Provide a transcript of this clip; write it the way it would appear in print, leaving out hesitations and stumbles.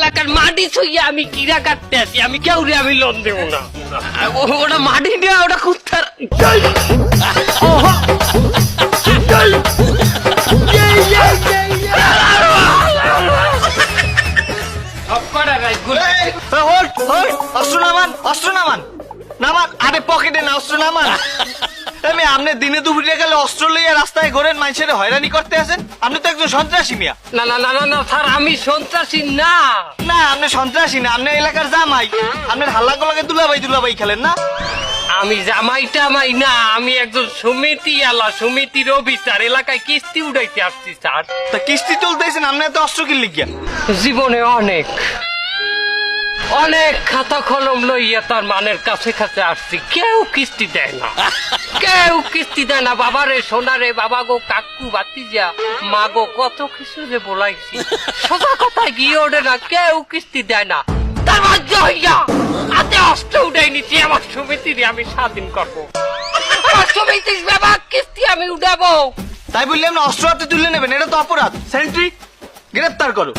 এলাকার মাটি ছুঁয়ে আমি কিরা কাটতে আছি, আমি কেউ রে আমি লোন দেবো না। ওটা মাটি নিয়ে ওটা কুত্তার অস্ত্র নামান নামান, আরে পকেটে না অস্ত্র নামান। আমি আপনি দিনে দুপুরে গেলে অস্ত্র লইয়া রাস্তায় ঘোরেন, মানুষের হয়রানি করতে আছেন। আপনি তো একজন সন্ত্রাসী মিয়া। না না না না না স্যার, আমি সন্ত্রাসী না। না আপনি সন্ত্রাসী না, আপনি এলাকার জামাই। আপনার হাল্লা গোলাকে দুলাভাই খেলেন না। আমি জামাই টামাই না, আমি একজন সমিতি আলা, সমিতির অফিসার, এলাকায় কিস্তি উঠাইতে আসছি স্যার। তা কিস্তি তুলতেছেন, আপনি এত অস্ত্র কিনলে গিয়া? জীবনে অনেক অনেক খাতা কলম লইয়া তার মানের কাছে কাছে আসছি, কেউ কিস্তি দেয় না, কেউ কিস্তি দেয় না। বাবারে সোনারে, বাবা গো, কাকু বাতিজা, মা গো, কত কিছু যে বলাইছি, সোজা কথায় গিয়ে ওঠে না, কেউ কিস্তি দেয় না। তার বাধ্য হইয়া হাতে অস্ত্র উঠাই নিচ্ছি, আমার সমিতিরে আমি স্বাধীন করবো, আমার সমিতির বাবা কিস্তি আমি উঠাবো। তাই বললে আপনি অস্ত্র হাতে তুলে নেবেন, এটা তো অপরাধ। সেন্ট্রি গ্রেপ্তার করো।